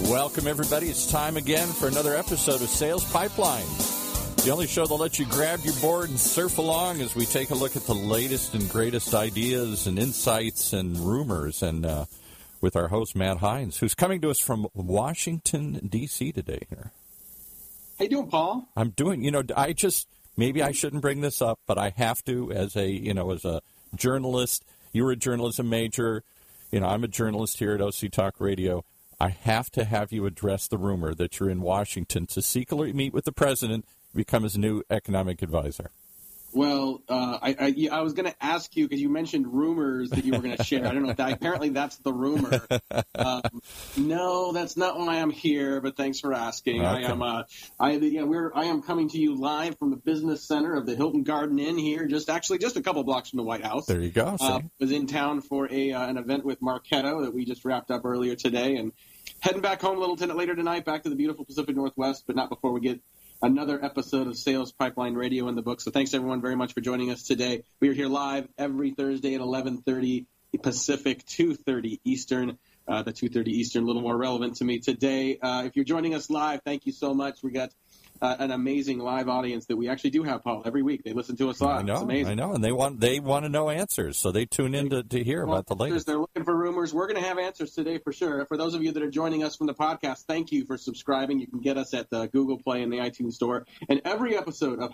Welcome, everybody. It's time again for another episode of Sales Pipeline, the only show that lets you grab your board and surf along as we take a look at the latest and greatest ideas and insights and rumors, and with our host, Matt Hines, who's coming to us from Washington, D.C. today here. How you doing, Paul? I'm doing, maybe I shouldn't bring this up, but I have to as a journalist. You were a journalism major. I'm a journalist here at OC Talk Radio. I have to have you address the rumor that you're in Washington to secretly meet with the president, become his new economic advisor. Well, I was going to ask you, because you mentioned rumors that you were going to share. I don't know if apparently that's the rumor. No, that's not why I'm here, but thanks for asking. Okay. I am coming to you live from the business center of the Hilton Garden Inn here, just a couple blocks from the White House. There you go. Was in town for an event with Marketo that we just wrapped up earlier today, and heading back home a little later tonight, back to the beautiful Pacific Northwest, but not before we get another episode of Sales Pipeline Radio in the book. So thanks, everyone, very much for joining us today. We are here live every Thursday at 11:30 Pacific, 2:30 Eastern. The 2:30 Eastern, a little more relevant to me today. If you're joining us live, thank you so much. We got an amazing live audience that we actually do have, Paul, every week. They listen to us live. It's amazing. I know, and they want to know answers, so they tune in to hear about the latest. They're looking for rumors. We're going to have answers today for sure. For those of you that are joining us from the podcast, thank you for subscribing. You can get us at the Google Play and the iTunes Store. And every episode of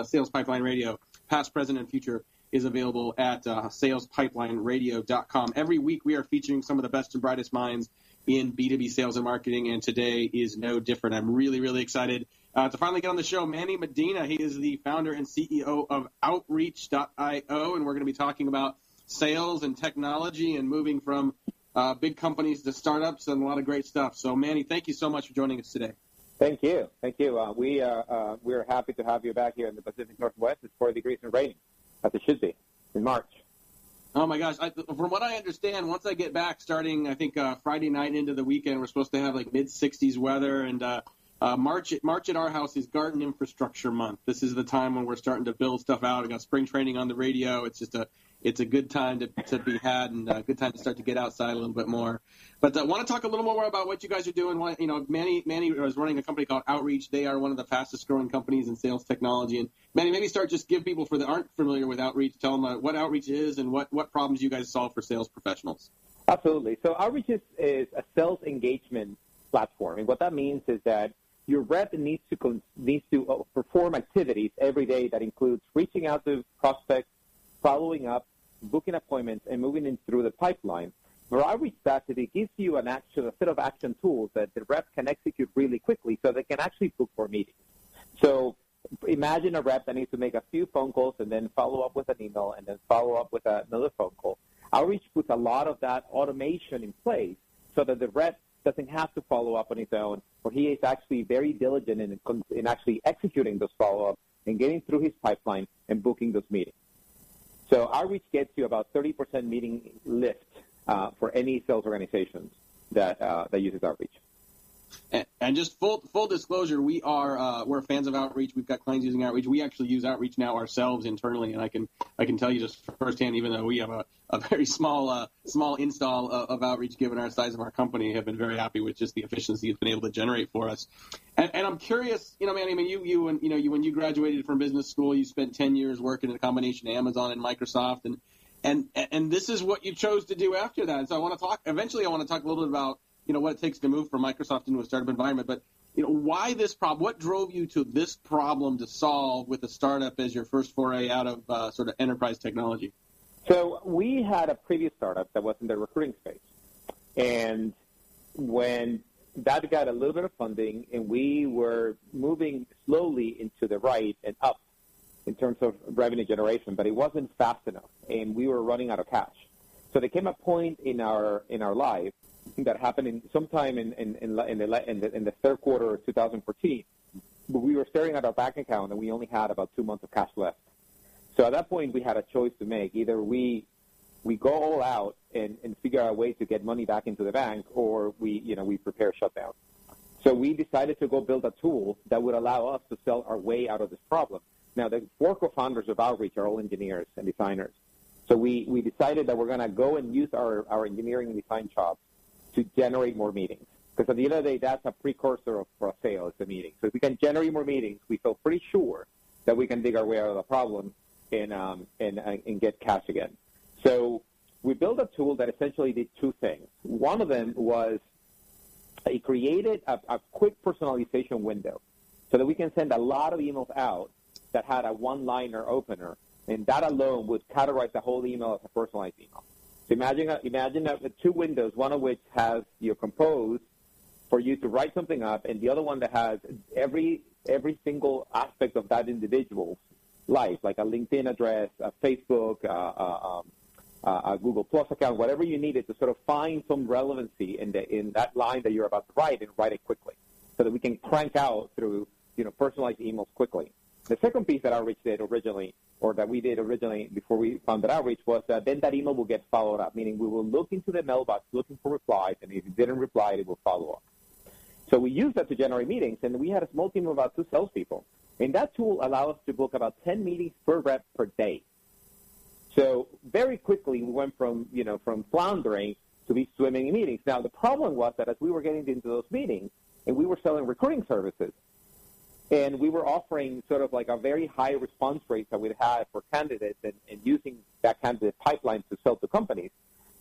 Sales Pipeline Radio, past, present, and future, is available at salespipelineradio.com. Every week we are featuring some of the best and brightest minds in B2B sales and marketing, and today is no different. I'm really, really excited to finally get on the show. Manny Medina, he is the founder and CEO of Outreach.io, and we're going to be talking about sales and technology and moving from big companies to startups and a lot of great stuff. So, Manny, thank you so much for joining us today. Thank you. We're happy to have you back here in the Pacific Northwest. It's 40 degrees and raining, as it should be, in March. Oh, my gosh. From what I understand, once I get back starting, I think, Friday night into the weekend, we're supposed to have like mid-60s weather. And March at our house is Garden Infrastructure Month. This is the time when we're starting to build stuff out. I got spring training on the radio. It's just it's a good time to be had, and a good time to start to get outside a little bit more. But I want to talk a little more about what you guys are doing. Manny is running a company called Outreach. They are one of the fastest growing companies in sales technology. And Manny, maybe give people that aren't familiar with Outreach, tell them what Outreach is and what problems you guys solve for sales professionals. Absolutely. So Outreach is a sales engagement platform. And what that means is that your rep needs to perform activities every day that includes reaching out to prospects, following up, booking appointments, and moving in through the pipeline. For Outreach Static, it gives you a set of action tools that the rep can execute really quickly so they can actually book more meetings. So imagine a rep that needs to make a few phone calls and then follow up with an email and then follow up with another phone call. Outreach puts a lot of that automation in place so that the rep doesn't have to follow up on his own, or he is actually very diligent in actually executing those follow-ups and getting through his pipeline and booking those meetings. So Outreach gets you about 30% meeting lift for any sales organizations that uses Outreach. And just full disclosure, we're fans of Outreach. We've got clients using Outreach. We actually use Outreach now ourselves internally, and I can tell you just firsthand, even though we have a very small install of Outreach, given our size of our company, have been very happy with just the efficiency it's been able to generate for us. And I'm curious, Manny, I mean, when you graduated from business school, you spent 10 years working in a combination of Amazon and Microsoft, and this is what you chose to do after that. And so I want to talk a little bit about what it takes to move from Microsoft into a startup environment, but why this problem? What drove you to this problem to solve with a startup as your first foray out of sort of enterprise technology? So we had a previous startup that was in the recruiting space, and when that got a little bit of funding, and we were moving slowly into the right and up in terms of revenue generation, but it wasn't fast enough, and we were running out of cash. So there came a point in our life that happened sometime in the third quarter of 2014. But we were staring at our bank account, and we only had about 2 months of cash left. So at that point, we had a choice to make. Either we go all out and figure out a way to get money back into the bank, or we prepare shutdown. So we decided to go build a tool that would allow us to sell our way out of this problem. Now, the 4 co-founders of Outreach are all engineers and designers. So we decided that we're going to go and use our engineering and design chops to generate more meetings. Because at the end of the day, that's a precursor for a sale. It's a meeting. So if we can generate more meetings, we feel pretty sure that we can dig our way out of the problem and get cash again. So we built a tool that essentially did two things. One of them was it created a quick personalization window so that we can send a lot of emails out that had a one-liner opener, and that alone would categorize the whole email as a personalized email. So imagine two windows, one of which has compose for you to write something up, and the other one that has every single aspect of that individual's life, like a LinkedIn address, a Facebook, a Google Plus account, whatever you needed to sort of find some relevancy in that line that you're about to write and write it quickly so that we can crank out through personalized emails quickly. The second piece that Outreach did originally, or that we did originally before we founded Outreach, was that then that email will get followed up, meaning we will look into the mailbox looking for replies, and if it didn't reply, it will follow up. So we used that to generate meetings, and we had a small team of about 2 salespeople. And that tool allowed us to book about 10 meetings per rep per day. So very quickly we went from floundering to be swimming in meetings. Now the problem was that as we were getting into those meetings, and we were selling recruiting services, and we were offering sort of like a very high response rate that we'd had for candidates and using that candidate pipeline to sell to companies,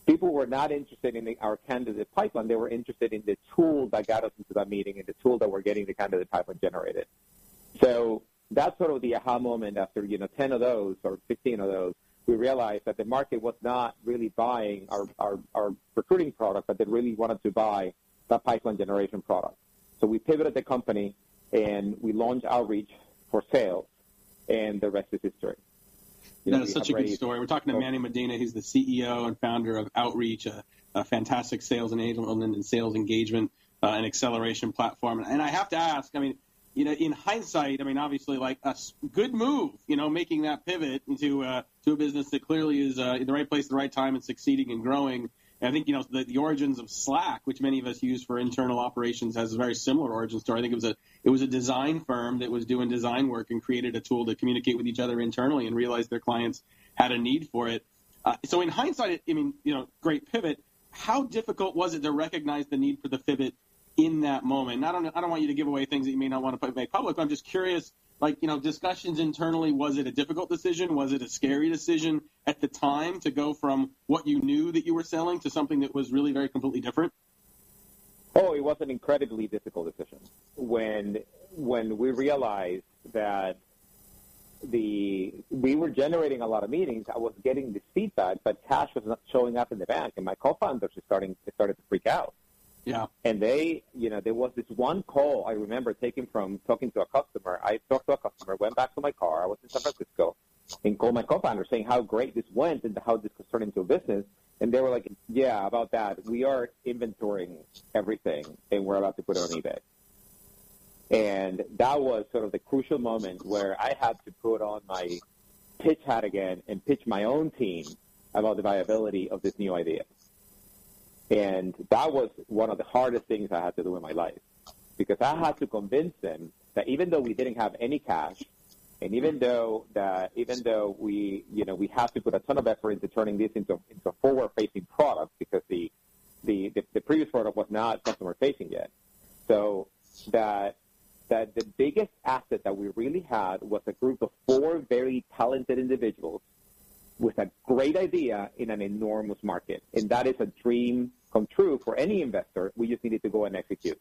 people were not interested in our candidate pipeline. They were interested in the tool that got us into that meeting and the tool that we're getting the candidate pipeline generated. So that's sort of the aha moment after 10 of those or 15 of those. We realized that the market was not really buying our recruiting product, but they really wanted to buy that pipeline generation product. So we pivoted the company, and we launched Outreach for sales, and the rest is history. That is such a good story. We're talking to Manny Medina. He's the CEO and founder of Outreach, a fantastic sales enablement and sales engagement and acceleration platform. And I have to ask, in hindsight, obviously, like a good move, making that pivot into a business that clearly is in the right place at the right time and succeeding and growing. And I think, the origins of Slack, which many of us use for internal operations, has a very similar origin story. I think it was a design firm that was doing design work and created a tool to communicate with each other internally and realized their clients had a need for it. So in hindsight, great pivot. How difficult was it to recognize the need for the pivot in that moment? I don't want you to give away things that you may not want to make public, but I'm just curious, discussions internally, was it a difficult decision? Was it a scary decision at the time to go from what you knew that you were selling to something that was really very completely different? Oh, it was an incredibly difficult decision. When we realized that we were generating a lot of meetings, I was getting this feedback, but cash was not showing up in the bank, and my co-founders started to freak out. Yeah. And there was this one call I remember taking from talking to a customer. I talked to a customer, went back to my car. I was in San Francisco, and called my co-founder saying how great this went and how this could turn into a business. And they were like, yeah, about that. We are inventorying everything, and we're about to put it on eBay. And that was sort of the crucial moment where I had to put on my pitch hat again and pitch my own team about the viability of this new idea. And that was one of the hardest things I had to do in my life, because I had to convince them that even though we didn't have any cash, and even though we have to put a ton of effort into turning this into a forward-facing product, because the previous product was not customer-facing yet, so that the biggest asset that we really had was a group of 4 very talented individuals with a great idea in an enormous market. And that is a dream come true for any investor. We just needed to go and execute.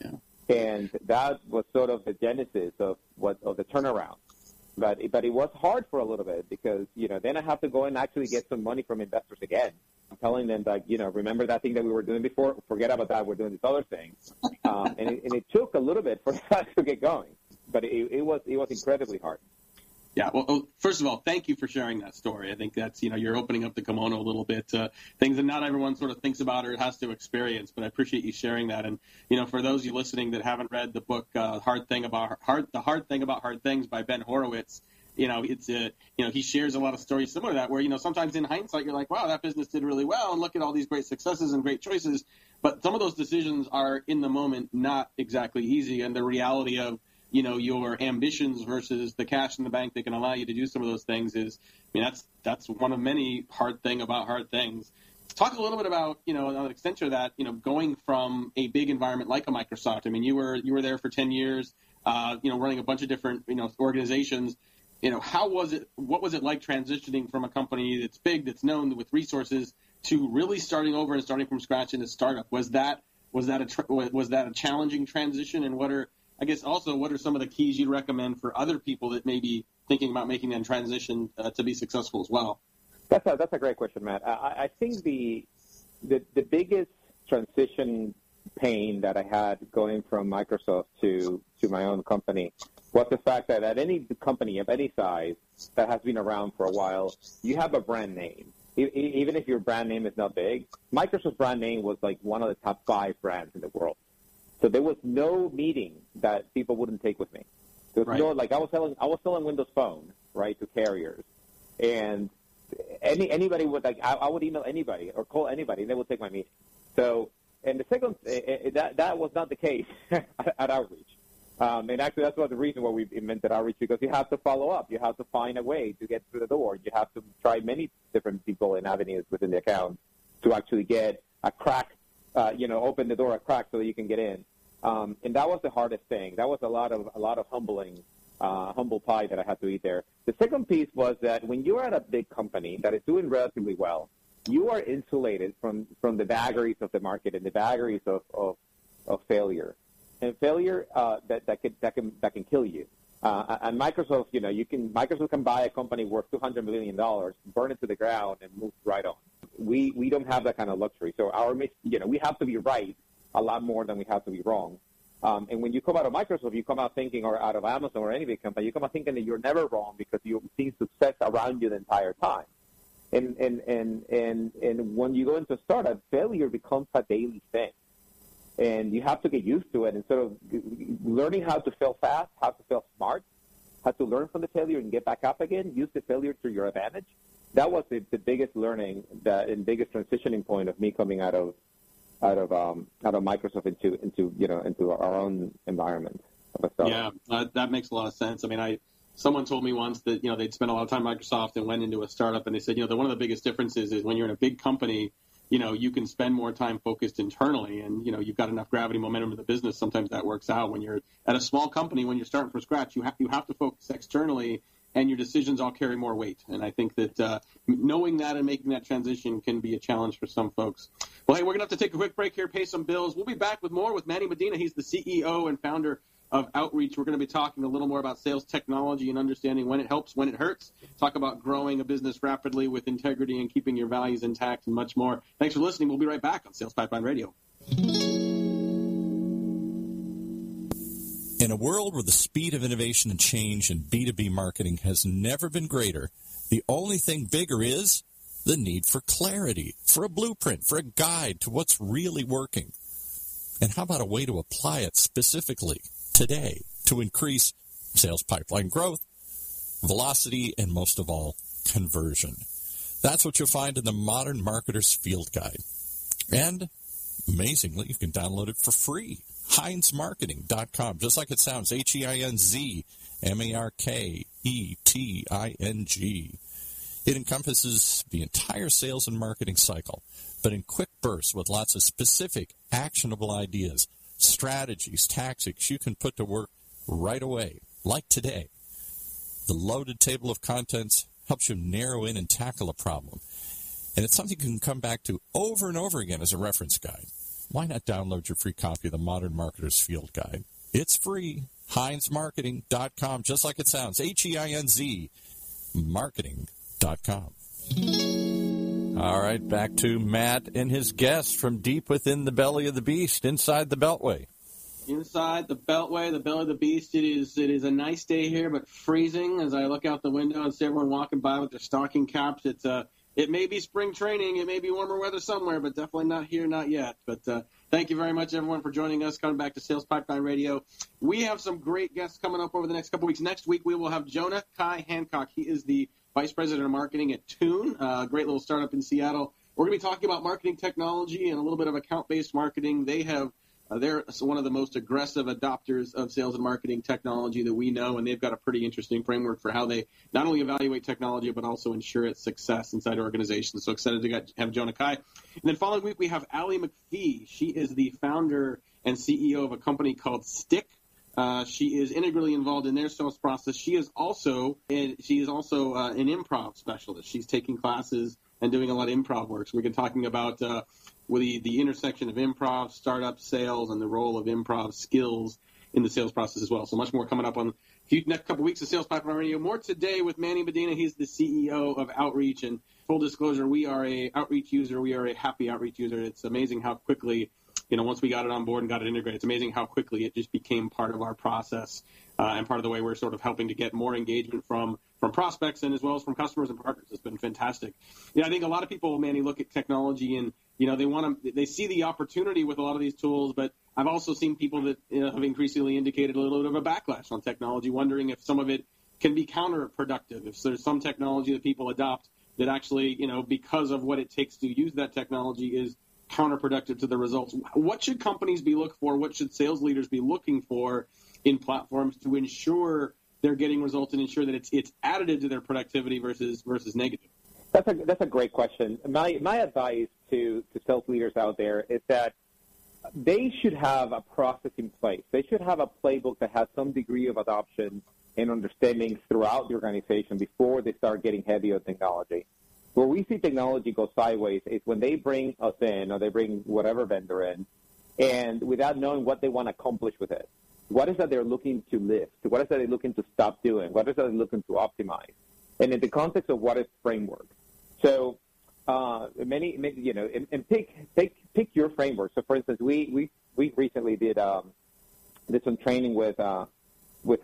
Yeah. And that was sort of the genesis of the turnaround. But it was hard for a little bit because, then I have to go and actually get some money from investors again. I'm telling them that, remember that thing that we were doing before? Forget about that. We're doing this other thing. And it took a little bit for that to get going. But it was incredibly hard. Yeah, well, first of all, thank you for sharing that story. I think that's, you're opening up the kimono a little bit, things that not everyone sort of thinks about or has to experience, but I appreciate you sharing that. And, for those of you listening that haven't read the book, The Hard Thing About Hard Things by Ben Horowitz, it's he shares a lot of stories similar to that where, sometimes in hindsight, you're like, wow, that business did really well, and look at all these great successes and great choices. But some of those decisions are in the moment not exactly easy, and the reality of, your ambitions versus the cash in the bank that can allow you to do some of those things is, that's one of many hard thing about hard things. Talk a little bit about, on an extension of that, going from a big environment like a Microsoft. I mean, you were there for 10 years, running a bunch of different, organizations. How was it? What was it like transitioning from a company that's big, that's known with resources, to really starting over and starting from scratch in a startup? Was that a challenging transition? And what are some of the keys you'd recommend for other people that may be thinking about making that transition to be successful as well? That's a great question, Matt. I think the biggest transition pain that I had going from Microsoft to my own company was the fact that at any company of any size that has been around for a while, you have a brand name. Even if your brand name is not big, Microsoft's brand name was like one of the top 5 brands in the world. So there was no meeting that people wouldn't take with me. There was no, like I was selling Windows Phone, right, to carriers, and anybody would, like, I would email anybody or call anybody, and they would take my meeting. So, and the second, that was not the case at Outreach. And actually, that's the reason why we invented Outreach, because you have to follow up. You have to find a way to get through the door. You have to try many different people and avenues within the account to actually get a crack, open the door a crack so that you can get in. And that was the hardest thing. That was a lot of humble pie that I had to eat there. The second piece was that when you're at a big company that is doing relatively well, you are insulated from the vagaries of the market and the vagaries of failure. And failure that can kill you. And Microsoft, Microsoft can buy a company worth $200 million, burn it to the ground, and move right on. We don't have that kind of luxury. So we have to be right a lot more than we have to be wrong. And when you come out of Microsoft, you come out thinking, or out of Amazon or any big company, you come out thinking that you're never wrong because you've seen success around you the entire time. And when you go into a startup, failure becomes a daily thing. And you have to get used to it and sort of learning how to fail fast, how to fail smart, how to learn from the failure and get back up again, use the failure to your advantage. That was the biggest learning and biggest transitioning point of me coming out of Microsoft into our own environment. Yeah, that makes a lot of sense. I mean, someone told me once that they'd spent a lot of time at Microsoft and went into a startup, and they said one of the biggest differences is when you're in a big company, you can spend more time focused internally, and you've got enough gravity momentum in the business. Sometimes that works out. When you're at a small company, when you're starting from scratch, you have to focus externally, and your decisions all carry more weight. And I think that knowing that and making that transition can be a challenge for some folks. Well, hey, we're going to have to take a quick break here, pay some bills. We'll be back with more with Manny Medina. He's the CEO and founder of Outreach. We're going to be talking a little more about sales technology and understanding when it helps, when it hurts. Talk about growing a business rapidly with integrity and keeping your values intact and much more. Thanks for listening. We'll be right back on Sales Pipeline Radio. In a world where the speed of innovation and change in B2B marketing has never been greater, the only thing bigger is the need for clarity, for a blueprint, for a guide to what's really working. And how about a way to apply it specifically today to increase sales pipeline growth, velocity, and most of all, conversion? That's what you'll find in the Modern Marketer's Field Guide. And amazingly, you can download it for free. HeinzMarketing.com, just like it sounds, HeinzMarketing. It encompasses the entire sales and marketing cycle, but in quick bursts with lots of specific, actionable ideas, strategies, tactics you can put to work right away, like today. The loaded table of contents helps you narrow in and tackle a problem. And it's something you can come back to over and over again as a reference guide. Why not download your free copy of the Modern Marketer's Field Guide? It's free. HeinzMarketing.com, just like it sounds. HEINZ Marketing.com. All right, back to Matt and his guest from deep within the belly of the beast, inside the Beltway. Inside the Beltway, the belly of the beast. It is a nice day here, but freezing as I look out the window and see everyone walking by with their stocking caps. It may be spring training. It may be warmer weather somewhere, but definitely not here, not yet. But thank you very much, everyone, for joining us. Coming back to Sales Pipeline Radio. We have some great guests coming up over the next couple weeks. Next week, we will have Jonah Kai Hancock. He is the Vice President of Marketing at Tune, a great little startup in Seattle. We're going to be talking about marketing technology and a little bit of account-based marketing. They have They're one of the most aggressive adopters of sales and marketing technology that we know, and they've got a pretty interesting framework for how they not only evaluate technology but also ensure its success inside organizations. So excited to have Jonah Kai. And then following week, we have Allie McPhee. She is the founder and CEO of a company called Stick. She is integrally involved in their sales process. She is also an improv specialist. She's taking classes and doing a lot of improv work. So we've been talking about the intersection of improv, startup sales, and the role of improv skills in the sales process as well. So much more coming up on the next couple of weeks of Sales Pipeline Radio. More today with Manny Medina. He's the CEO of Outreach. And full disclosure, we are a Outreach user. We are a happy Outreach user. It's amazing how quickly, once we got it on board and got it integrated, it's amazing how quickly it just became part of our process and part of the way we're sort of helping to get more engagement from prospects and as well as from customers and partners. It's been fantastic. I think a lot of people, Manny, look at technology and, they see the opportunity with a lot of these tools, but I've also seen people that have increasingly indicated a little bit of a backlash on technology, wondering if some of it can be counterproductive, if there's some technology that people adopt that actually, because of what it takes to use that technology is counterproductive to the results. What should companies be looking for? What should sales leaders be looking for in platforms to ensure they're getting results and ensure that it's additive to their productivity versus negative? That's a great question. My advice to sales leaders out there is that they should have a process in place. They should have a playbook that has some degree of adoption and understanding throughout the organization before they start getting heavy on technology. Where we see technology go sideways is when they bring us in or they bring whatever vendor in, and without knowing what they want to accomplish with it. What is that they're looking to lift? What is that they're looking to stop doing? What is that they're looking to optimize? And in the context of what is framework. So pick your framework. So for instance, we recently did some training with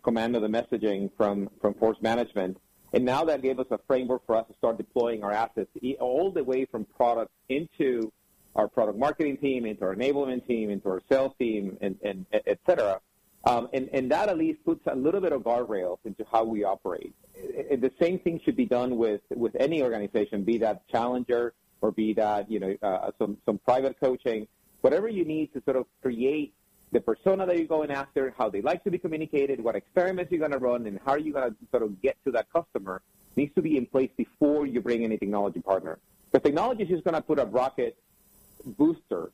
Commando the messaging from Force Management. And now that gave us a framework for us to start deploying our assets all the way from product into our product marketing team, into our enablement team, into our sales team, and et cetera. And that at least puts a little bit of guardrails into how we operate. The same thing should be done with any organization, be that challenger or be that some private coaching, whatever you need to sort of create the persona that you're going after, how they like to be communicated, what experiments you're going to run, and how are you going to sort of get to that customer needs to be in place before you bring in a technology partner. The technology is just going to put a rocket booster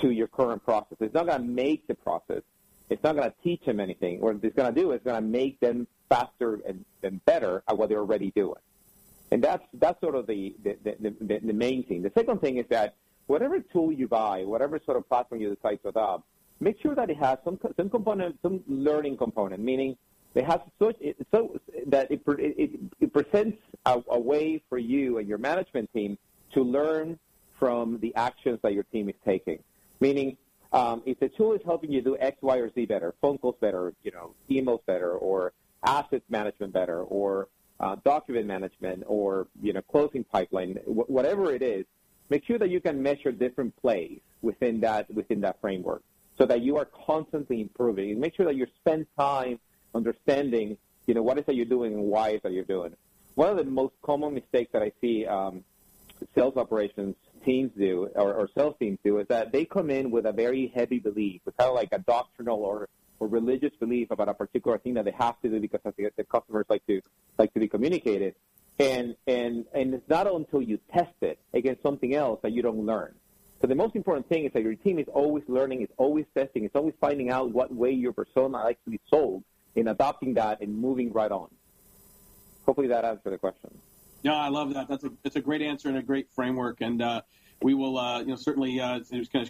to your current process. It's not going to make the process. It's not going to teach them anything. What it's going to do is going to make them faster and better at what they're already doing. And that's sort of the main thing. The second thing is that whatever tool you buy, whatever sort of platform you decide to adopt, make sure that it has some component, some learning component, meaning it has so that it presents a way for you and your management team to learn from the actions that your team is taking. Meaning, if the tool is helping you do X, Y, or Z better, phone calls better, emails better, or asset management better, or document management, or closing pipeline, whatever it is, make sure that you can measure different plays within that framework, so that you are constantly improving. And make sure that you spend time understanding, what is that you're doing and why is that you're doing it. One of the most common mistakes that I see sales operations teams do, or sales teams do, is that they come in with a very heavy belief, with kind of like a doctrinal or religious belief about a particular thing that they have to do because the customers like to be communicated. And it's not until you test it against something else that you don't learn. So the most important thing is that your team is always learning, is always testing, is always finding out what way your persona likes to be sold, and adopting that and moving right on. Hopefully that answered the question. Yeah, I love that. That's a great answer and a great framework. And we will certainly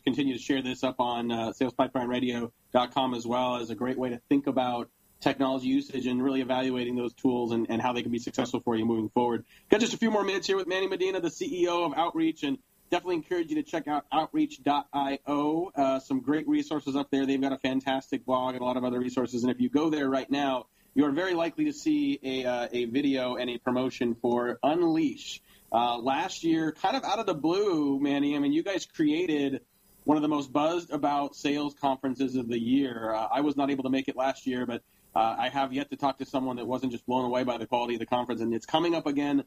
continue to share this up on salespipelineradio.com as well as a great way to think about technology usage and really evaluating those tools and how they can be successful for you moving forward. Got just a few more minutes here with Manny Medina, the CEO of Outreach, and definitely encourage you to check out outreach.io. Some great resources up there. They've got a fantastic blog and a lot of other resources. And if you go there right now, you are very likely to see a video and a promotion for Unleash. Last year, kind of out of the blue, Manny, I mean, you guys created one of the most buzzed about sales conferences of the year. I was not able to make it last year, but I have yet to talk to someone that wasn't just blown away by the quality of the conference. And it's coming up again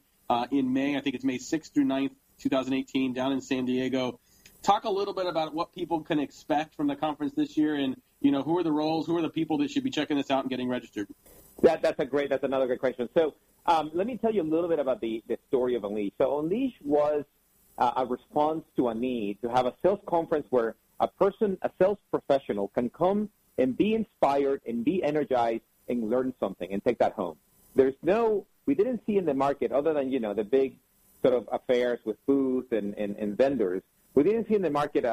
in May. I think it's May 6th through 9th, 2018, down in San Diego. talk a little bit about what people can expect from the conference this year, and who are the roles, who are the people that should be checking this out and getting registered. That's another great question. So let me tell you a little bit about the story of Unleash. So Unleash was a response to a need to have a sales conference where a sales professional, can come and be inspired and be energized and learn something and take that home. We didn't see in the market, other than, the big sort of affairs with booths and vendors, we didn't see in the market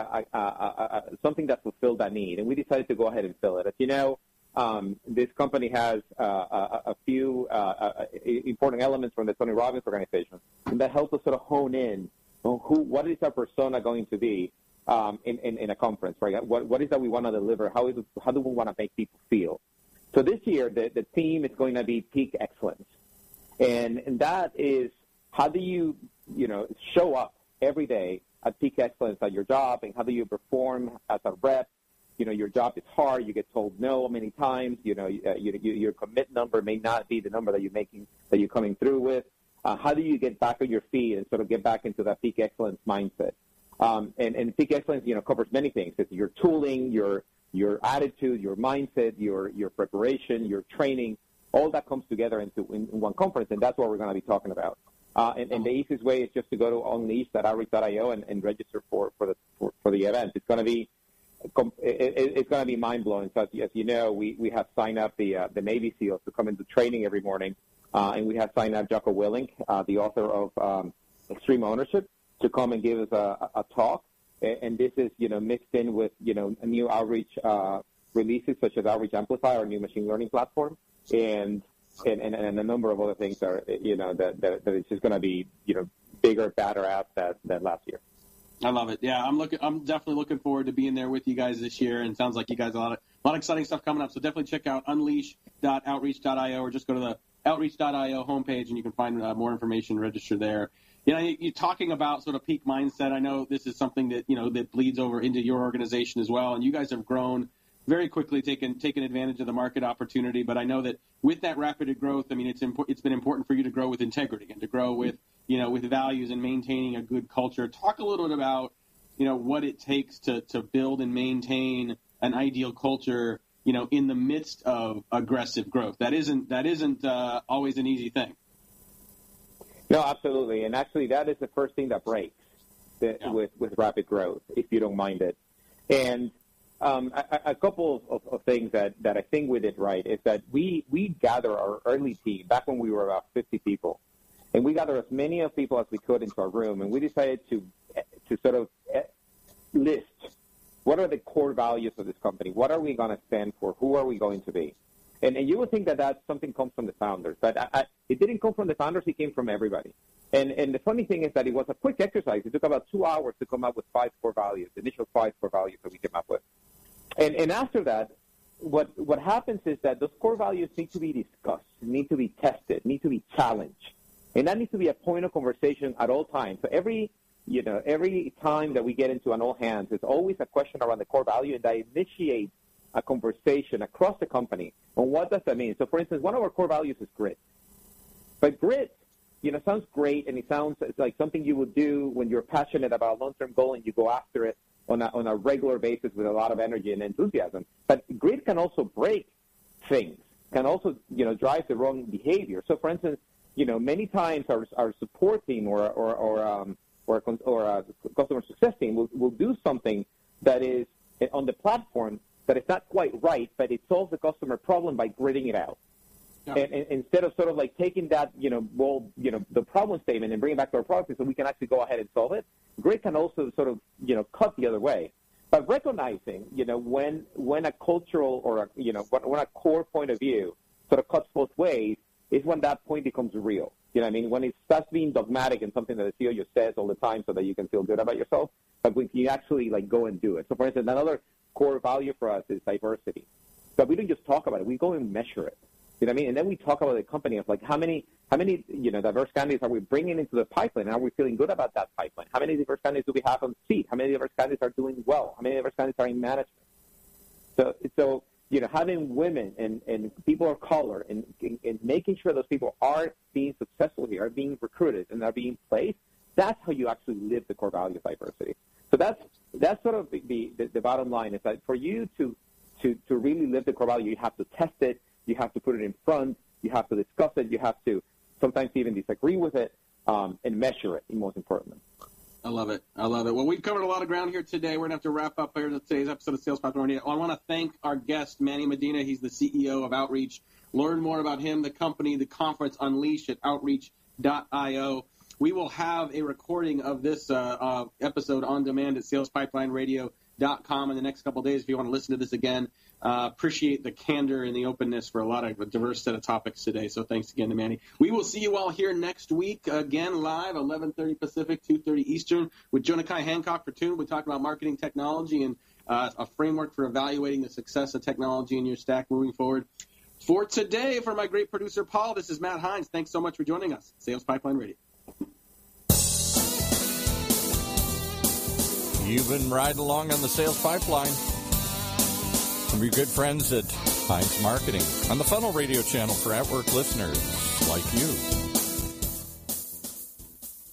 something that fulfilled that need, and we decided to go ahead and fill it. As you know, this company has a few important elements from the Tony Robbins organization, and that helps us sort of hone in on what is our persona going to be in a conference, right? What is that we want to deliver? How do we want to make people feel? So this year, the theme is going to be peak excellence, and that is, how do you show up every day at peak excellence at your job, and how do you perform as a rep? Your job is hard. You get told no many times. Your commit number may not be the number that you're coming through with. How do you get back on your feet and sort of get back into that peak excellence mindset? And peak excellence, covers many things. It's your tooling, your attitude, your mindset, your preparation, your training. All that comes together in one conference, and that's what we're going to be talking about. And the easiest way is just to go to unleash.outreach.io and register for the event. It's going to be mind blowing. So as you know, we have signed up the Navy SEALs to come into training every morning, and we have signed up Jocko Willink, the author of Extreme Ownership, to come and give us a talk. And this is mixed in with a new outreach releases such as Outreach Amplify, our new machine learning platform, and a number of other things that it's just going to be bigger, badder out than last year. I love it. Yeah, I'm definitely looking forward to being there with you guys this year, and it sounds like you guys have a lot of exciting stuff coming up. So definitely check out unleash.outreach.io, or just go to the outreach.io homepage and you can find more information, register there. You're talking about sort of peak mindset. I know this is something that that bleeds over into your organization as well, and you guys have grown very quickly, taken advantage of the market opportunity. But I know that with that rapid growth, it's been important for you to grow with integrity and to grow with with values and maintaining a good culture. Talk a little bit about what it takes to build and maintain an ideal culture in the midst of aggressive growth. That isn't always an easy thing. No, absolutely, and actually that is the first thing that breaks with rapid growth, if you don't mind it. And a couple of things that I think we did right is that we gather our early team back when we were about 50 people, and we gather as many of people as we could into our room, and we decided to sort of list what are the core values of this company, what are we going to stand for, who are we going to be. And you would think that something comes from the founders, but it didn't come from the founders. It came from everybody. And the funny thing is that it was a quick exercise. It took about 2 hours to come up with 5 core values, the initial 5 core values that we came up with. And after that, what happens is that those core values need to be discussed, need to be tested, need to be challenged. And that needs to be a point of conversation at all times. So every time that we get into an all hands, there's always a question around the core value, and that initiates a conversation across the company on what does that mean. So, for instance, one of our core values is grit. But grit, sounds great, and it sounds like something you would do when you're passionate about a long-term goal and you go after it on a regular basis with a lot of energy and enthusiasm. But grit can also break things, can also, drive the wrong behavior. So, for instance, many times our support team or a customer success team will do something that is on the platform that is not quite right, but it solves the customer problem by gritting it out. Yeah. And instead of sort of like taking that, the problem statement and bringing it back to our product so we can actually go ahead and solve it, grit can also sort of, cut the other way. But recognizing, when a cultural or, when a core point of view sort of cuts both ways is when that point becomes real. When it starts being dogmatic and something that the CEO says all the time so that you can feel good about yourself, but when you actually go and do it. So, for instance, another core value for us is diversity. But we don't just talk about it; we go and measure it. And then we talk about the company of how many diverse candidates are we bringing into the pipeline, and are we feeling good about that pipeline? How many diverse candidates do we have on seat? How many diverse candidates are doing well? How many diverse candidates are in management? So having women and people of color and making sure those people are being successful here, are being recruited, and are being placed, that's how you actually live the core value of diversity. So that's that's sort of the bottom line, is that for you to really live the core value, you have to test it, you have to put it in front, you have to discuss it, you have to sometimes even disagree with it, and measure it, most importantly. I love it. Well, we've covered a lot of ground here today. We're going to have to wrap up here today's episode of Sales Pipeline Radio. I want to thank our guest, Manny Medina. He's the CEO of Outreach. Learn more about him, the company, the conference, Unleash at outreach.io. We will have a recording of this episode on demand at salespipelineradio.com in the next couple of days if you want to listen to this again. Appreciate the candor and the openness for a diverse set of topics today. So thanks again to Manny. We will see you all here next week, again live, 11:30 Pacific, 2:30 Eastern, with Jonakai Hancock for Tune. We talk about marketing technology and a framework for evaluating the success of technology in your stack moving forward. For today, for my great producer, Paul, this is Matt Hines. Thanks so much for joining us. Sales Pipeline Radio. You've been riding along on the Sales Pipeline. From your good friends at Hines Marketing on the Funnel Radio channel for at-work listeners like you.